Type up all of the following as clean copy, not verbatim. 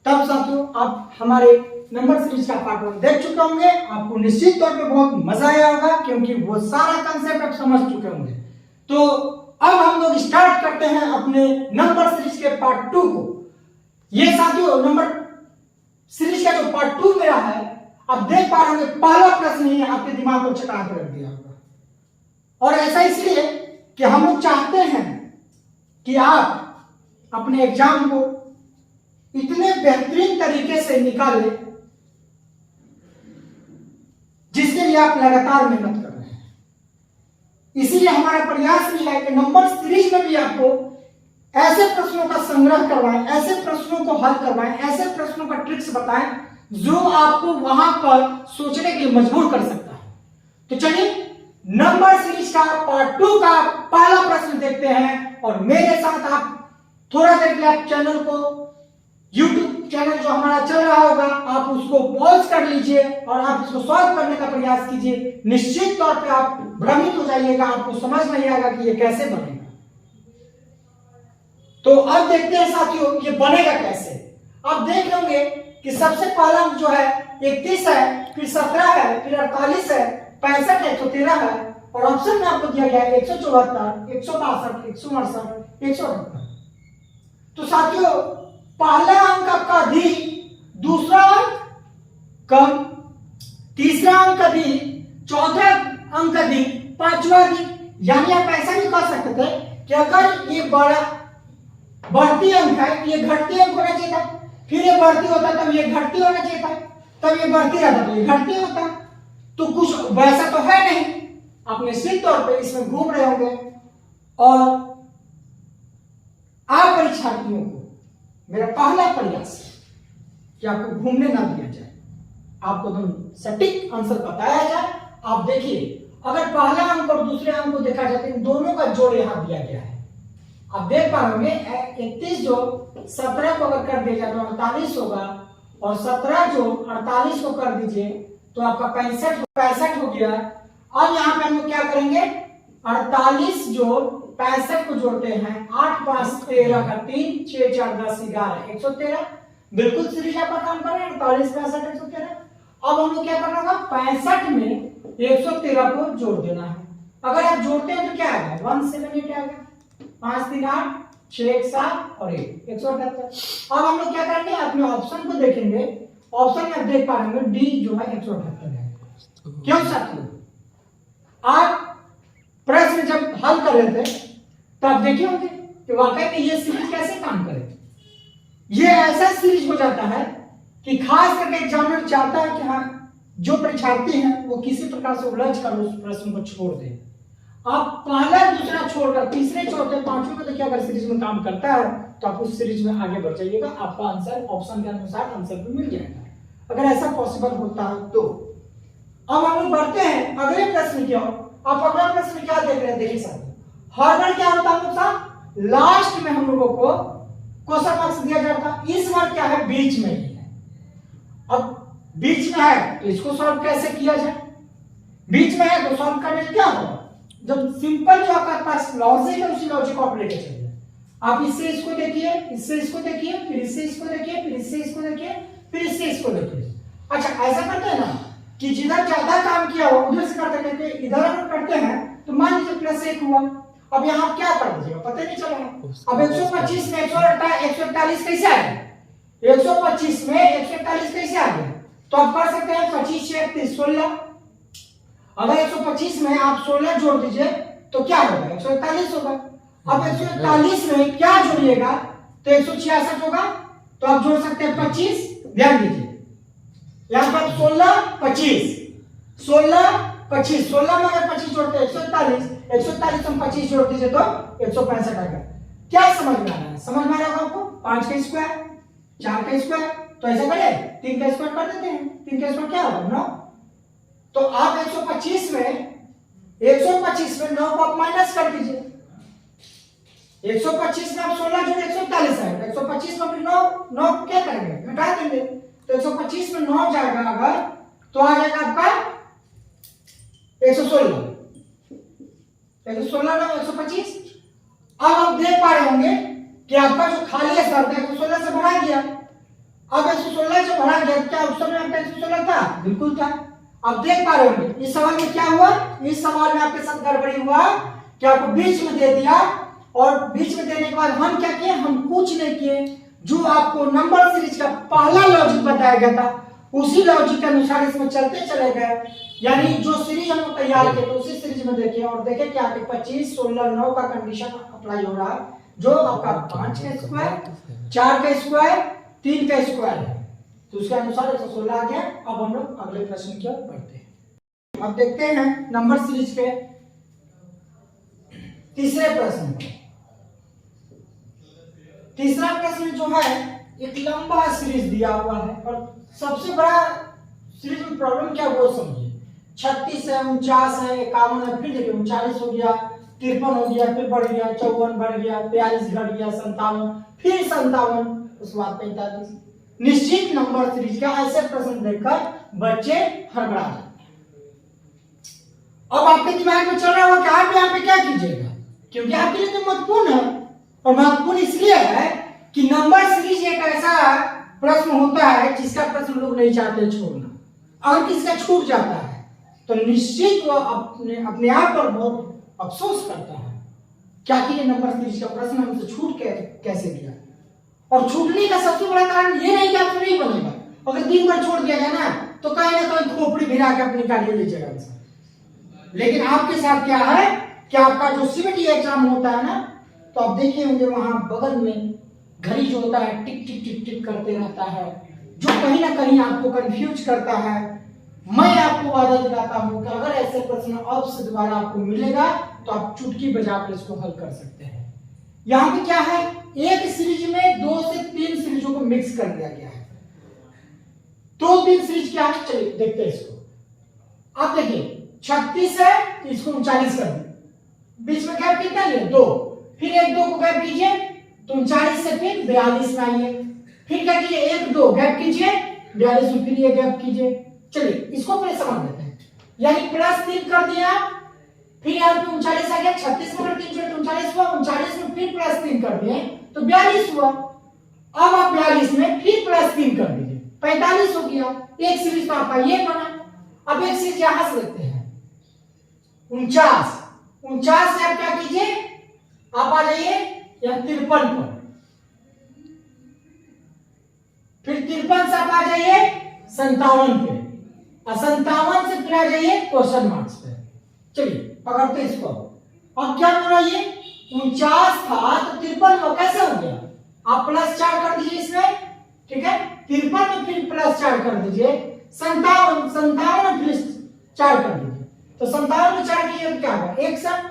तब साथियों आप हमारे नंबर सीरीज का पार्ट 1 देख चुके होंगे। आपको निश्चित तौर पे बहुत मजा आया होगा क्योंकि वो सारा कंसेप्ट आप समझ चुके होंगे। तो अब हम लोग स्टार्ट करते हैं अपने नंबर सीरीज के पार्ट 2 को। ये साथियों नंबर सीरीज का जो पार्ट 2 मेरा है, आप देख पा रहे होंगे पहला प्रश्न ही आपके दिमाग को चटा कर रख दिया होगा। और ऐसा इसलिए कि हम लोग चाहते हैं कि आप अपने एग्जाम को इतने बेहतरीन तरीके से निकालें जिसके लिए आप लगातार मेहनत कर रहे हैं। इसीलिए हमारा प्रयास भी है कि नंबर सीरीज में भी आपको ऐसे प्रश्नों का संग्रह करवाएं, ऐसे प्रश्नों को हल करवाएं, ऐसे प्रश्नों का ट्रिक्स बताएं जो आपको वहां पर सोचने के लिए मजबूर कर सकता है। तो चलिए नंबर सीरीज का पार्ट 2 का पहला प्रश्न देखते हैं और मेरे साथ आप थोड़ा देर के लिए आप चैनल को, YouTube चैनल जो हमारा चल रहा होगा, आप उसको पॉज कर लीजिए और आप इसको सॉल्व करने का प्रयास कीजिए। निश्चित तौर पे आप भ्रमित हो जाइएगा, आपको समझ नहीं आएगा कि ये कैसे बनेगा। तो अब देखते हैं साथियों ये बनेगा कैसे। आप देख लेंगे कि सबसे पहला अंक जो है 31 है, फिर 17 है, फिर 48 है, 65 है, 113 है और ऑप्शन में आपको दिया गया है 174, 162, 168, 178। तो साथियों पहला अंक आपका अधिक, दूसरा अंक कम, तीसरा अंक अधिक, चौथा अंक अधिक, पांचवा अधिक। यानी आप ऐसा नहीं कर सकते थे कि अगर ये बड़ा बढ़ती अंक है, ये घटती अंक होना चाहिए था, फिर ये बढ़ती होता तब ये घटती होना चाहिए था, तब ये बढ़ती रहता तो ये घटती होता। तो कुछ वैसा तो है नहीं। आप निश्चित तौर पे इसमें घूम रहे होंगे और आप परीक्षार्थियों को मेरा पहला प्रयास है कि आपको घूमने ना दिया जाए, आपको एकदम सटीक आंसर बताया जाए। आप देखिए अगर पहला अंक और दूसरे अंक को देखा जाए तो इन दोनों का जोड़ यहां दिया गया है। आप देख पा रहे होंगे 31 जो 17 को अगर कर दिया जाए तो 48 होगा और 17 जो 48 को कर दीजिए तो आपका 65 हो गया। अब यहाँ पे हम लोग क्या करेंगे, 48 जो 65 को जोड़ते हैं, 8 5 13 का 3, 6 4 10 11 113। बिल्कुल सीरीज आपका काम कर रहे हैं, 48 65 113। अब हम लोग क्या करना होगा, 65 में 113 को जोड़ देना है। अगर आप जोड़ते हैं तो क्या आएगा, 178 आएगा, 5 3 8 6 1 7 और 1 178। अब हम लोग क्या करेंगे, अपने ऑप्शन को देखेंगे। ऑप्शन में आप देख पा रहे डी जो है 178 है। क्यों साथियों, आप प्रश्न जब हल कर रहे थे तब देखे होंगे कि वाकई में ये सीरीज कैसे काम करे। ये ऐसा सीरीज हो जाता है कि खास करके एग्जामिनर चाहता है कि हाँ जो परीक्षार्थी हैं वो किसी प्रकार से उलझ कर उस प्रश्न को छोड़ दें। आप पहला दूसरा छोड़कर तीसरे चौथे पांचवें को देखिए, अगर सीरीज में काम करता है तो आप उस सीरीज में आगे बढ़ जाइएगा, आपका आंसर ऑप्शन के अनुसार आंसर भी मिल जाएगा अगर ऐसा पॉसिबल होता है तो। अब हम लोग बढ़ते हैं अगले प्रश्न की ओर। आप अगला प्रश्न क्या देख रहे हैं, देखिए साथियों हर बार क्या होता है हम लोग साथ लास्ट में हम लोगों को क्वेश्चन मार्क्स दिया जाता है। इस बार क्या है, बीच में ही है। अब बीच में है तो इसको सॉल्व कैसे किया जाए, बीच में है तो सॉल्व करने क्या होगा, जब सिंपल जो आपका पास लॉजिक है उसी लॉजिक को आप लेके चलिए। आप इससे इसको देखिए, इससे इसको देखिए, फिर इससे इसको देखिए, फिर इससे इसको देखिए, फिर इससे इसको देखिए। अच्छा ऐसा करते हैं ना कि जिधर ज्यादा काम किया हो उधर से करते हैं, इधर अगर करते हैं तो मान लीजिए +1 हुआ। अब यहाँ आप क्या कर दीजिएगा, पता नहीं चला। अब 125 में 148 कैसे आ गया, 125 में 148 कैसे आ गया, तो आप कर सकते हैं 25 6 30 16। अगर 125 में आप 16 जोड़ दीजिए तो क्या होगा, 141 होगा। अब 141 में क्या जोड़िएगा तो 166 होगा। तो आप जोड़ सकते हैं 25, ध्यान दीजिए यहां पर 16 25 16 25, 16 में अगर 25 जोड़ते हैं 141, 141 में 25 जोड़ दीजिए तो 165 आएगा। क्या समझ में आ रहा है, समझ में आ रहा है आपको, 5 का स्क्वायर 4 का स्क्वायर, तो ऐसा करें 3 का स्क्वायर कर देते हैं, 3 का स्क्वायर क्या होगा 9। तो आप 125 में 9 को आप माइनस कर दीजिए। 125 में आप 16 जोड़े 141 आएगा, 125 में 9 क्या करेंगे, घटा देंगे। तो 125 में 9 जाएगा अगर तो आ जाएगा आपका 116 ना 125। अब आप देख पा रहे होंगे कि आपका जो खाली है शब्द है 116 से बढ़ा गया। अब 116 से बढ़ा गया, क्या उस समय आपका 116 था? बिल्कुल था। अब देख पा रहे होंगे इस सवाल में क्या हुआ, इस सवाल में आपके साथ गड़बड़ी हुआ कि आपको बीच में दे दिया, और बीच में देने के बाद हम क्या किए, हम कुछ नहीं किए, जो आपको नंबर सीरीज का पहला लॉजिक बताया गया था उसी लॉजिक के अनुसार इसमें चलते चले गए। यानी जो सीरीज हम तैयार किए तो उसी सीरीज में देखिए, और देखें कि आपके 25, 16, 9 का कंडीशन अप्लाई हो रहा है, जो आपका 5 का स्क्वायर, 4 का स्क्वायर, 3 का स्क्वायर है, तो उसके अनुसार 116 आ गया। अब हम लोग अगले प्रश्न की ओर बढ़ते हैं। अब देखते हैं नंबर सीरीज के तीसरे प्रश्न को। तीसरा प्रश्न जो है एक लंबा सीरीज दिया हुआ है, और सबसे बड़ा सीरीज में प्रॉब्लम क्या वो समझिए। 36 है, 49 है, 51 है, फिर देखिए 39 हो गया, 53 हो गया, फिर बढ़ गया, 54 बढ़ गया, 42 घट गया, 57, फिर 57, उसके बाद 45। निश्चित नंबर सीरीज का ऐसे प्रश्न देखकर बच्चे हड़बड़ा जाते हैं। अब आपके दिमाग में चल रहा होगा कि आप यहाँ पे क्या कीजिएगा, क्योंकि आपके लिए तो महत्वपूर्ण है, और महत्वपूर्ण इसलिए है कि नंबर सीरीज एक ऐसा प्रश्न होता है जिसका प्रश्न लोग नहीं चाहते छोड़ना, और किसका छूट जाता है तो निश्चित वो अपने आप पर बहुत अफसोस करता है, क्या कि ये नंबर सीरीज का प्रश्न हमसे छूट कैसे गया। और छूटने का सबसे बड़ा कारण ये नहीं कि आपको नहीं बनेगा, अगर 3 बार छोड़ दिया जाए ना तो कहीं ना कहीं खोपड़ी भिरा के अपनी गाड़ी ले जाएगा। लेकिन आपके साथ क्या है कि आपका जो सीबीटी एग्जाम होता है ना, तो आप देखे होंगे वहां बगल में घड़ी जो होता है टिक टिक टिक टिक करते रहता है, जो कहीं ना कहीं आपको कंफ्यूज करता है। मैं आपको वादा दिलाता हूं कि अगर ऐसे प्रश्न अब से दोबारा आपको मिलेगा तो आप चुटकी बजाकर इसको हल कर सकते हैं। यहाँ पे क्या है, एक सीरीज में 2 से 3 सीरीजों को मिक्स कर दिया गया है। 2-3 सीरीज क्या है, चलिए देखते हैं इसको। आप देखिए 36 है, इसको 39 कर दिए, बीच में गैप कितना है 2, फिर 1-2 को गैप कीजिए तो 39 से फिर 42 में आइए, फिर क्या कीजिए 1-2 गैप कीजिए, 42 में फिर ये गैप कीजिए। चलिए इसको फिर समझ लेते हैं, यानी +3 कर दिया, फिर यहाँ पे 39 आ गया, 36 में 3 जोड़े 39 हुआ, 39 में फिर +3 कर दिए तो 42 हुआ। अब आप 42 में फिर +3 कर दीजिए, 45 हो गया। एक सीरीज तो आपका ये बना। अब एक सीरीज यहां से लेते हैं 49 से आप क्या कीजिए, आप आ जाइए या 53 पर, फिर 53 से आप आ जाइए 57 पे, और 57 से फिर आ जाइए क्वेश्चन मार्क्स पे। चलिए पकड़ते इसको। अब क्या हो रहा है, ये 49 था तो 53 में कैसे हो गया, आप +4 कर दीजिए इसमें, ठीक है, 53 में फिर +4 कर दीजिए, 57 में फिर 4 कर दीजिए, तो 57 में 4 कीजिए तो क्या होगा 61।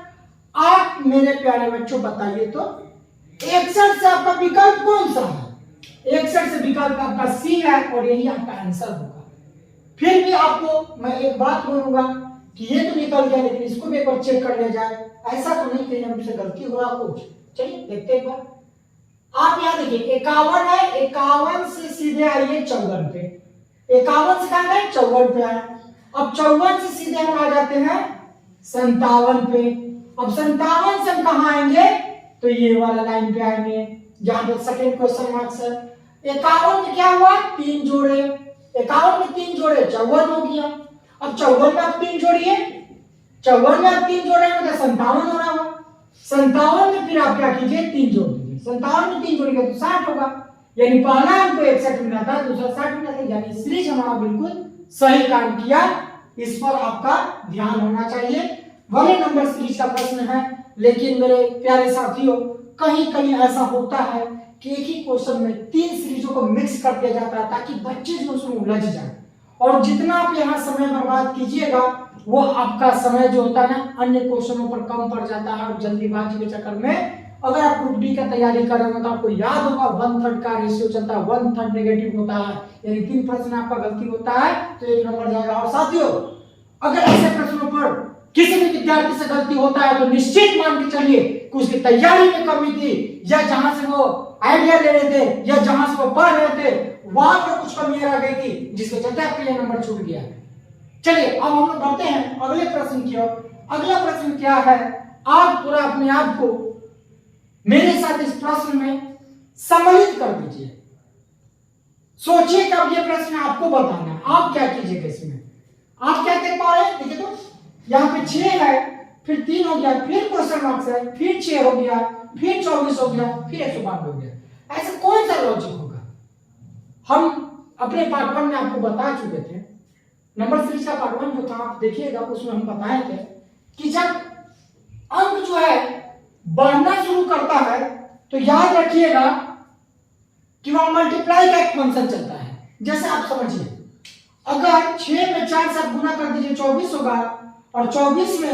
आप मेरे प्यारे बच्चों बताइए तो 61 से आपका विकल्प कौन सा है, 61 से विकल्प आपका सी है, और यही आपका आंसर होगा। फिर भी आपको मैं एक बात बोलूंगा कि ये तो निकल गया, लेकिन इसको भी एक बार चेक कर लिया जाए, ऐसा तो नहीं कहीं हमसे गलती हो रहा कुछ। चलिए देखते एक बार। आप यहाँ देखिए 51 है, 51 से सीधे आइए 54 पे, 51 से कहां गए 54 पे आए। अब 54 से सीधे हम आ जाते हैं 57 पे। अब 57 से हम कहां आएंगे तो ये वाला लाइन पे आएंगे जहां पे सेकंड क्वेश्चन मार्क्स है। 51 में क्या हुआ 3 जोड़े, 51 में 3 जोड़े 54 हो गया। अब 54 में आप 3 जोड़िए, 54 में आप 3 जोड़े मतलब 57 हो रहा होगा। 57 में फिर आप क्या कीजिए 3 जोड़ दीजिए, 57 में 3 जोड़ेंगे तो 60 होगा। यानी पहला हमको 61 मिला था, दूसरा 60 मिला था, यानी सीरीज हमारा बिल्कुल सही काम किया। इस पर आपका ध्यान होना चाहिए। वही नंबर सीरीज का प्रश्न है, लेकिन मेरे प्यारे साथियों कहीं कहीं ऐसा होता है कि एक ही क्वेश्चन में 3 सीरीजों को मिक्स कर दिया जाता है ताकि बच्चे जो उसमें उलझ जाए, और जितना आप यहाँ समय बर्बाद कीजिएगा वो आपका समय जो होता है ना अन्य क्वेश्चनों पर कम पड़ जाता है। और जल्दीबाजी के चक्कर में अगर आप ग्रुप डी का तैयारी कर रहे हो तो आपको याद होगा 1/3 का रेशियो चलता है, 1/3 नेगेटिव होता है, यानी 3 प्रश्न आपका गलती होता है तो 1 नंबर जाएगा। और साथियों अगर ऐसे प्रश्नों पर किसी भी विद्यार्थी से गलती होता है तो निश्चित मान के चलिए कि उसकी तैयारी में कमी थी, या जहां से वो आइडिया ले रहे थे या जहां से वो पढ़ रहे थे वहां पर कुछ कमी आ गई थी जिसके चलते आपका यह नंबर छूट गया। चलिए अब हम लोग बढ़ते हैं अगले प्रश्न की ओर। अगला प्रश्न क्या है, आप पूरा अपने आप को मेरे साथ इस प्रश्न में सम्मिलित कर दीजिए, सोचिए कि अब ये प्रश्न आपको बताना है, आप क्या कीजिएगा इसमें। आप क्या कर पा रहे हैं, देखिए तो यहाँ पे 6 है, फिर 3 हो गया, फिर क्वेश्चन मार्क्स है, फिर 6 हो गया, फिर 24 हो गया, फिर 192 हो गया। ऐसा कौन सा लॉजिक होगा? हम अपने पार्ट 1 में आपको बता चुके थे, नंबर सीरीज का पार्ट 1 जो था आप देखिएगा, उसमें हम बताए थे कि जब अंक जो है बढ़ना शुरू करता है तो याद रखिएगा कि वहां मल्टीप्लाई का एक फंक्शन चलता है। जैसे आप समझिए, अगर 6 में 4 से आप गुना कर दीजिए 24 होगा, और 24 में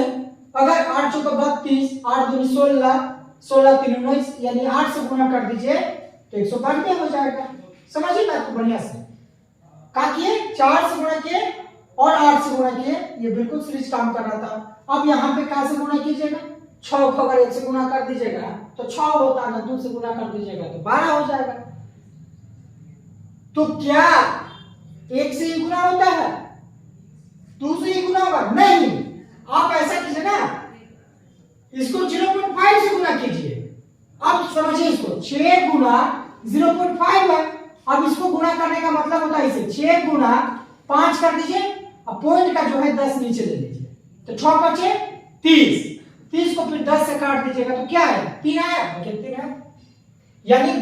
अगर 8 चौका 32, 8 दूनी 16, 16 तीन 19, यानी 8 से गुना कर दीजिए तो 192 हो जाएगा। समझिए बात को बढ़िया से, का किए 4 से गुना किए और 8 से गुना किए, ये बिल्कुल सीरीज काम कर रहा था। अब यहाँ पे कहां से गुना कीजिएगा, 6 को अगर 1 से गुना कर दीजिएगा तो 6 होता है ना, 2 से गुना कर दीजिएगा तो 12 हो जाएगा। तो क्या 1 से ही गुना होता है, 2 से ही गुना होगा? नहीं, आप ऐसा कीजिए ना, इसको 0.5 से गुना कीजिए। अब समझिए इसको, 6 गुना 0.5 है। अब इसको गुना करने का मतलब होता है इसे 6 गुना 5 कर दीजिए, अब पॉइंट का जो है 10 नीचे ले लीजिए, तो 6 बचे 30, 30 को फिर 10 से काट दीजिएगा तो क्या है, 3 आया, देखिए 3 है, यानी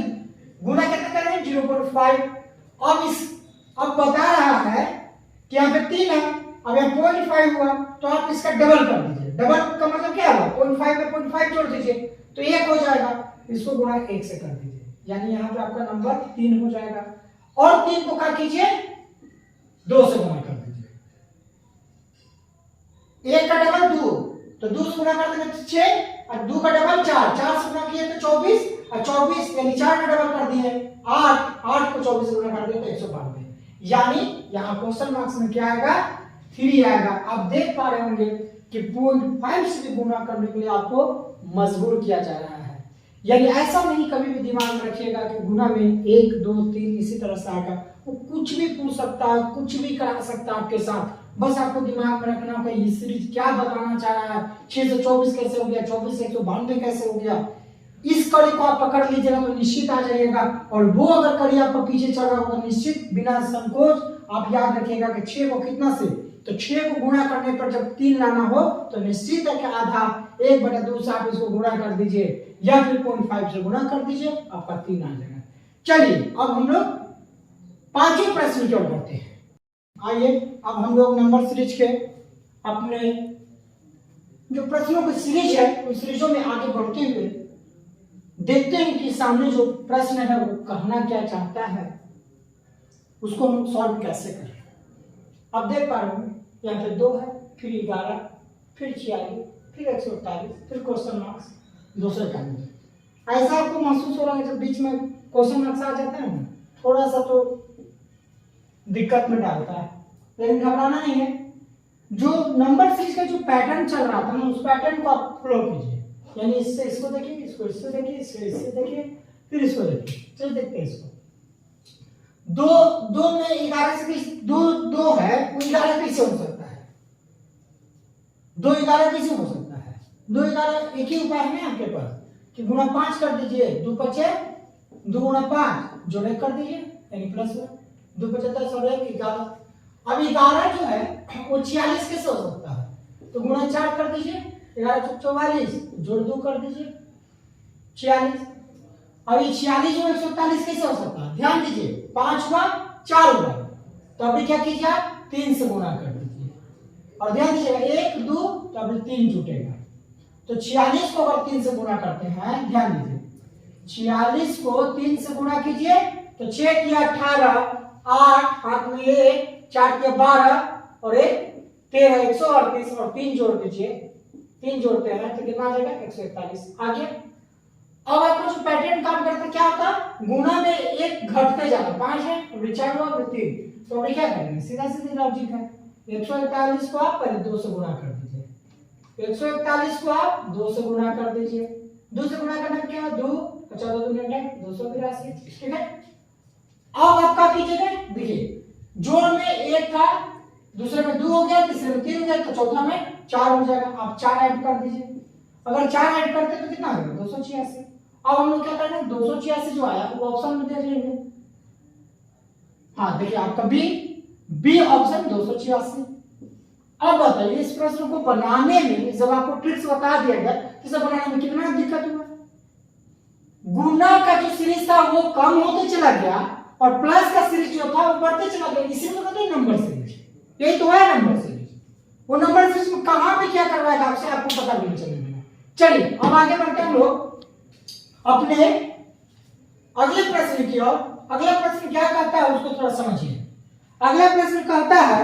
गुना कितना करेंगे 0.5। अब बता रहा है कि यहाँ पे 3 है, अब यहाँ 0.5 हुआ तो आप इसका डबल कर दीजिए। डबल का मतलब क्या हुआ, 0.5 में 0.5 जोड़ दीजिए तो 1 हो जाएगा, इसको गुना 1 से कर दीजिए, यानी यहाँ पे आपका नंबर 3 हो जाएगा। और 3 को क्या कीजिए, 2 से गुना कर दीजिए, 1 का डबल 2, तो 2 से गुना कर देंगे तो 6, और 2 का डबल 4, 4 से गुना किए तो 24, और 24 यानी 4 का डबल कर दिए 8, 8 को 24 से गुना कर दिए तो 192, यानी यहाँ क्वेश्चन मार्क्स में क्या आएगा, 3 आएगा। आप देख पा रहे होंगे कि 0.5 से भी गुना करने के लिए आपको मजबूर किया जा रहा है, यानी ऐसा नहीं कभी भी दिमाग में रखिएगा कि गुना में 1 2 3 इसी तरह से आएगा। वो कुछ भी पूछ सकता है, कुछ भी करा सकता है आपके साथ, बस आपको दिमाग में रखना होगा ये सीरीज क्या बताना चाह रहा है। 6 से 24 कैसे हो गया, 24 से 192 कैसे हो गया, इस कड़ी को आप पकड़ लीजिएगा तो निश्चित आ जाइएगा। और वो अगर कड़ी आपको पीछे चल रहा होगा निश्चित बिना संकोच आप याद रखिएगा कि 6 को कितना से, तो 6 को गुणा करने पर जब 3 लाना हो तो निश्चित है कि आधा 1/2 से आप इसको गुणा कर दीजिए, या फिर 0.5 से गुणा कर दीजिए, आपका 3 आ जाएगा। चलिए अब हम लोग पांचवें प्रश्न की ओर बढ़ते हैं। आइए अब हम लोग नंबर सीरीज के अपने जो प्रश्नों की सीरीज है उन सीरीजों में आगे बढ़ते हुए देखते हैं कि सामने जो प्रश्न है वो कहना क्या चाहता है, उसको हम सॉल्व कैसे करें। अब देख पा रहे हो यहाँ पे 2 है, फिर 11, फिर 46, फिर 148, फिर क्वेश्चन मार्क्स 291। ऐसा आपको महसूस हो रहा है जब बीच में क्वेश्चन मार्क्स आ जाता है ना, थोड़ा सा तो दिक्कत में डालता है, लेकिन घबराना नहीं है। जो नंबर सीरीज का जो पैटर्न चल रहा था ना, उस पैटर्न को आप फॉलो कीजिए, यानी इससे इसको देखिए, इसको इससे देखिए, इससे देखिए, फिर इसको देखिए। चलिए देखते हैं इसको। 2 में 11 से 2 है, 11 कैसे हो सकता है, 2 11 कैसे हो सकता है, 2 11 एक ही उपाय है ना आपके पास कि गुना 5 कर दीजिए, 2 बचे 2 गुना 5 जोड़ 1 कर दीजिए, यानी प्लस 2 बचे 10 और 1 11। अब 11 जो है वो 46 कैसे हो सकता है, तो गुना 4 कर दीजिए, 11 44 जोड़ 2 कर दीजिए 46। अब ये 46 और 141 कैसे हो सकता है, ध्यान दीजिए 5 हुआ 4 हुआ, तो अभी क्या कीजिए आप 3 से गुणा कर दीजिए, और ध्यान दीजिएगा 1 2 तो अभी 3 जुटेगा, तो 46 को अगर 3 से गुणा करते हैं, ध्यान दीजिए 46 को 3 से गुणा कीजिए तो 6 किया 18, 8 हाथ में 1, 4 किया 12 और 1 13, 138 और 3 जोड़ दीजिए, 3 जोड़ते हैं तो कितना आ जाएगा 141। आगे अब आपका जो पैटर्न काम करता है क्या होता है, गुणा में 1 घटते जाता, 5 है अभी 4 हुआ 3, तो अभी क्या करेंगे, सीधा सीधी लॉजिक है, 141 को आप पहले 2 से गुणा कर दीजिए, 141 को आप 2 से गुणा कर दीजिए, 2 से गुणा करने में क्या है 2 14 2 282, ठीक है। अब आप क्या कीजिएगा, देखिए जोड़ में 1 का, दूसरे में 2 हो गया, तीसरे में 3 हो गया, तो चौथा में 4 हो जाएगा, आप 4 ऐड कर दीजिए। अगर 4 ऐड करते तो कितना आएगा 286। अब हम लोग क्या करेंगे 286 जो आया वो ऑप्शन में दे देंगे, हाँ देखिए आपका बी ऑप्शन 286। अब बताइए इस प्रश्न को बनाने में जब आपको ट्रिक्स बता दिया गया तो इसे बनाने में कितना दिक्कत हुआ। गुना का जो सीरीज था वो कम होते चला गया और प्लस का सीरीज जो था वो बढ़ते चला गया, इसी में कहते हैं नंबर सीरीज। यही तो है नंबर सीरीज। वो नंबर सीरीज में कहां पे क्या करवाएगा आपसे आपको पता भी नहीं चलेगा। चलिए अब आगे बढ़ते हैं हम लोग अपने अगले प्रश्न की ओर। अगला प्रश्न क्या कहता है उसको थोड़ा समझिए। अगला प्रश्न कहता है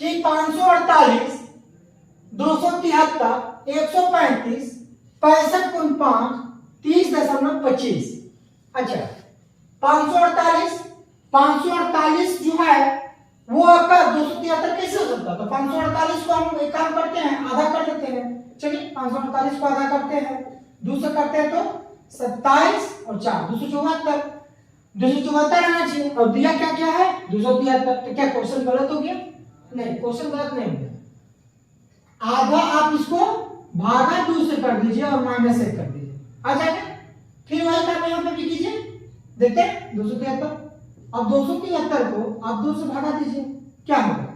कि 548, 273, 135, 65.5, 30.25। अच्छा 548 जो है वो आपका 273 कैसे हो सकता है? तो 548 को हम एक काम करते हैं, आधा कर लेते हैं। चलिए 548 को आधा करते हैं, 2 से करते हैं तो 27 और 4 274। 274 आना चाहिए और दिया क्या क्या है 273। तो क्या क्वेश्चन गलत हो गया? नहीं, क्वेश्चन गलत नहीं हो गया। आधा आप इसको भागा 2 से कर दीजिए और माइनस 1 कर दीजिए, आ जाएगा। फिर वही काम यहाँ पे भी कीजिए, देखते हैं 273। अब 273 को आप 2 से भागा दीजिए, क्या होगा?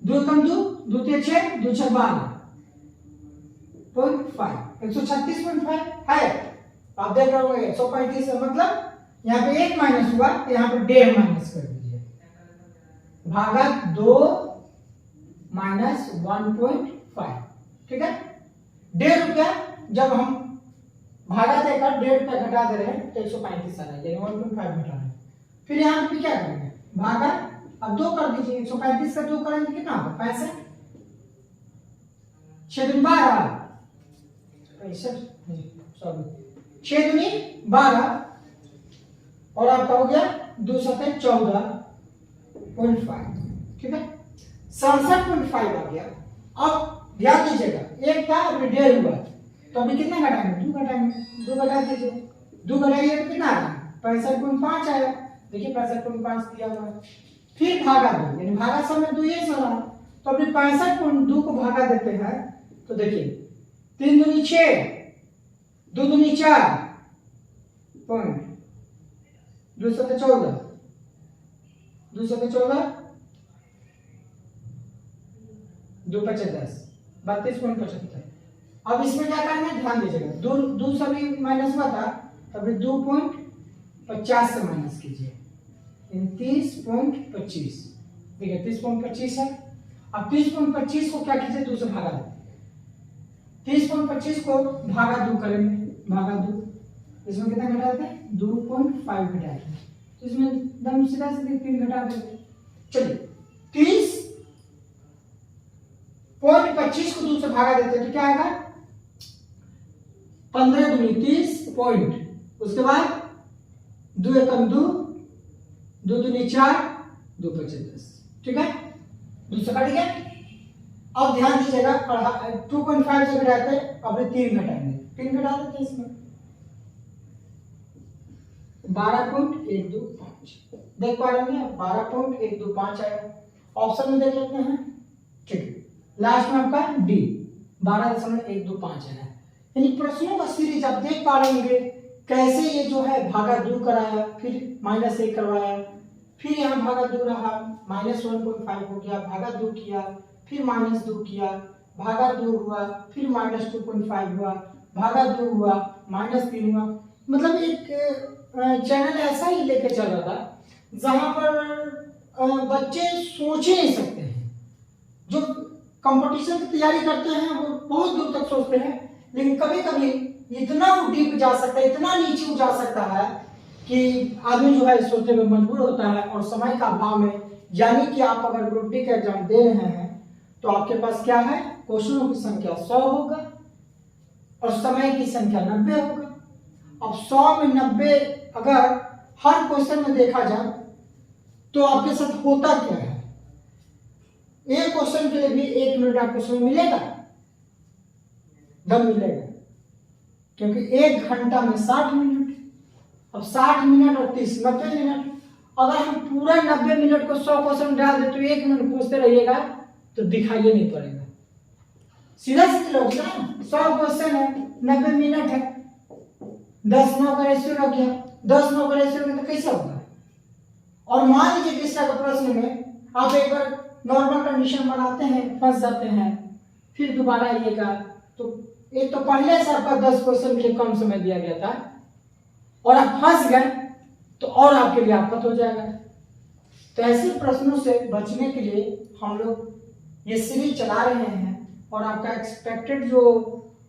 2 कम 2, 2 6, 2 6 12.5, 136.5 है। आप देख रहे होंगे 135 है, मतलब यहाँ पे 1 माइनस हुआ तो यहाँ पे 1.5 माइनस कर दीजिए, भागा 2 माइनस 1.5। ठीक है, 1.5 रुपया जब हम भागा देकर 1.5 रुपया घटा दे रहे हैं तो 135 आ रहा है, 1.5 घटा रहे हैं। फिर यहाँ पे क्या करेंगे? भागा अब 2 कर दीजिए, 135 का 2 करेंगे कितना होगा? 65। 6 दूनी 12, 6 दूनी 12 और आपका हो गया 2 7 14.5। ठीक है, 67.5 आ गया। अब ध्यान दीजिएगा, एक था अभी 1.5 हुआ तो अभी कितना घटाएंगे? 2 घटाएंगे, 2 घटा दीजिए, 2 घटाइए तो कितना आ रहा है? 65.5 आएगा। देखिए 65.5 दिया हुआ है। फिर भागा 2, यानी भागा समय 2 ये सो रहा। तो अभी 65.2 को भागा देते हैं तो देखिए 3 दूनी 6, 2 दूनी 4 पॉइंट, 2 7 14, 2 7 14, 2 5 10, 32.75। अब इसमें क्या करना है ध्यान दीजिएगा, 2 सभी माइनस हुआ था तभी 2.50 से माइनस कीजिए, 30.25। देखिए 30.25 है। अब 30.25 को क्या कीजिए 2 से भागा दो, 30.25 को भागा 2 करेंगे, भागा 2, इसमें कितना घटाते हैं? 2.5 घटाते हैं, तो इसमें एकदम सीधा सीधे 3 घटा देंगे। चलिए 30.25 को 2 से भागा देते हैं तो क्या आएगा? 15 दूनी 30 पॉइंट, उसके बाद 2 एकम 2, 2 दूनी 4, 2 5 10। ठीक है, 2 से कट गया। अब ध्यान दीजिएगा 2.5 से घटाते अभी 3 घटाएंगे, 3 घटा देते हैं इसमें 12.125। देख पा रहे हैं 12.125 आएगा। ऑप्शन में देख लेते हैं। ठीक है, लास्ट में आपका डी 12.125 है। यानी प्रश्नों का सीरीज आप देख पा रहे होंगे कैसे ये जो है भागा 2 कराया, फिर माइनस 1 करवाया, फिर यहाँ भागा 2 रहा, माइनस 1.5 हो गया, भागा 2 किया, फिर माइनस 2 किया, भागा 2 हुआ, फिर माइनस 2.5 हुआ, भागा 2 हुआ, माइनस 3 हुआ। मतलब एक चैनल ऐसा ही लेके चल रहा था जहां पर बच्चे सोच ही नहीं सकते हैं। जो कंपटीशन की तैयारी करते हैं वो बहुत दूर तक सोचते हैं, लेकिन कभी कभी इतना डीप जा सकता है, इतना नीचे जा सकता है कि आदमी जो है सोचने में मजबूर होता है। और समय का अभाव में, यानी कि आप अगर ग्रुप डी का एग्जाम दे रहे हैं तो आपके पास क्या है, क्वेश्चनों की संख्या 100 होगा और समय की संख्या 90 होगा। अब 100 में 90 अगर हर क्वेश्चन में देखा जाए तो आपके साथ होता क्या है, एक क्वेश्चन के लिए भी 1 मिनट आपको समय मिलेगा? दम मिलेगा, क्योंकि 1 घंटा में 60 मिनट। अब 60 मिनट और 30 90 मिनट। अगर हम पूरा 90 मिनट को 100 क्वेश्चन डाल दे तो 1 मिनट पूछते रहिएगा तो दिखाई नहीं पड़ेगा। सीधा सीधा लोग ना 100 क्वेश्चन है, 90 मिनट है, 10 9 का रेशियो रख गया, 10 9 का रेशियो में तो कैसे होगा? और मान लीजिए कि इस तरह के प्रश्न में आप एक बार नॉर्मल कंडीशन बनाते हैं, फंस जाते हैं, फिर दोबारा आइएगा तो एक तो पहले से आपका 10 क्वेश्चन के लिए कम समय दिया गया था और आप फंस गए तो और आपके लिए आफत हो जाएगा। तो ऐसे प्रश्नों से बचने के लिए हम लोग ये सीरीज चला रहे हैं और आपका एक्सपेक्टेड जो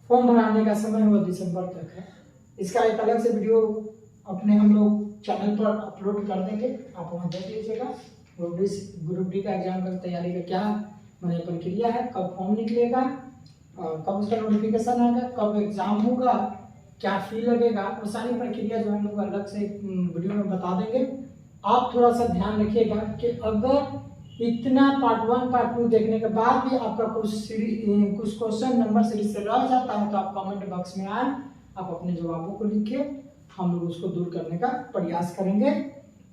फॉर्म भराने का समय है वो दिसंबर तक है। इसका एक अलग से वीडियो अपने हम लोग चैनल पर अपलोड कर देंगे, आप वहाँ देख लीजिएगा। ग्रुप डी का एग्जाम का तैयारी का क्या मैंने प्रक्रिया है, कब फॉर्म निकलेगा, कब उसका नोटिफिकेशन आएगा, कब एग्जाम होगा, क्या फी लगेगा, वो सारी प्रक्रिया जो हम लोग अलग से वीडियो में बता देंगे। आप थोड़ा सा ध्यान रखिएगा कि अगर इतना पार्ट 1 पार्ट 2 देखने के बाद भी आपका कुछ क्वेश्चन नंबर सीरीज से रह जाता है तो आप कमेंट बॉक्स में आए, आप अपने जवाबों को लिखिए, हम लोग उसको दूर करने का प्रयास करेंगे।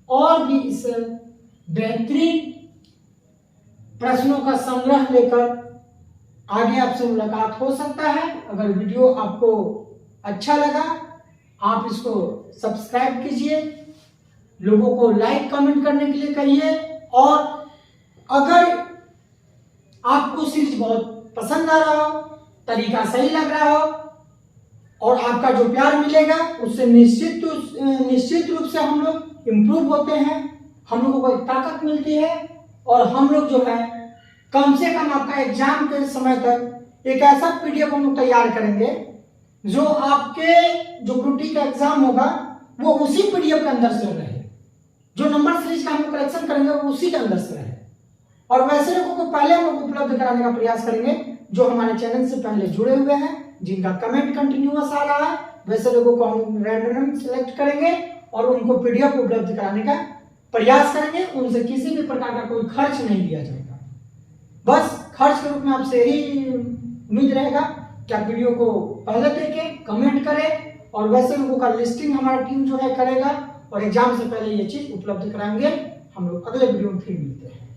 और भी इस बेहतरीन प्रश्नों का संग्रह लेकर आगे आपसे मुलाकात हो सकता है। अगर वीडियो आपको अच्छा लगा आप इसको सब्सक्राइब कीजिए, लोगों को लाइक कमेंट करने के लिए कहिए, और अगर आपको सीरीज बहुत पसंद आ रहा हो, तरीका सही लग रहा हो और आपका जो प्यार मिलेगा उससे निश्चित रूप से हम लोग इम्प्रूव होते हैं, हम लोगों को एक ताकत मिलती है और हम लोग जो है कम से कम आपका एग्जाम के समय तक एक ऐसा पीडीएफ हम लोग तैयार करेंगे जो आपके जो ग्रुप डी का एग्जाम होगा वो उसी पीडीएफ के अंदर से रहे, जो नंबर सीरीज का हम लोग करेक्शन करेंगे वो उसी के अंदर से रहे। और वैसे लोगों को पहले हम लोग उपलब्ध कराने का प्रयास करेंगे जो हमारे चैनल से पहले जुड़े हुए हैं, जिनका कमेंट कंटिन्यूअस आ रहा है, वैसे लोगों को हम रैंडम सिलेक्ट करेंगे और उनको पीडीएफ उपलब्ध कराने का प्रयास करेंगे। उनसे किसी भी प्रकार का कोई खर्च नहीं लिया जाएगा, बस खर्च के रूप में आपसे यही उम्मीद रहेगा कि आप वीडियो को पहले देखें, कमेंट करें, और वैसे लोगों का लिस्टिंग हमारा टीम जो है करेगा और एग्जाम से पहले ये चीज उपलब्ध कराएंगे। हम लोग अगले वीडियो में फिर मिलते हैं।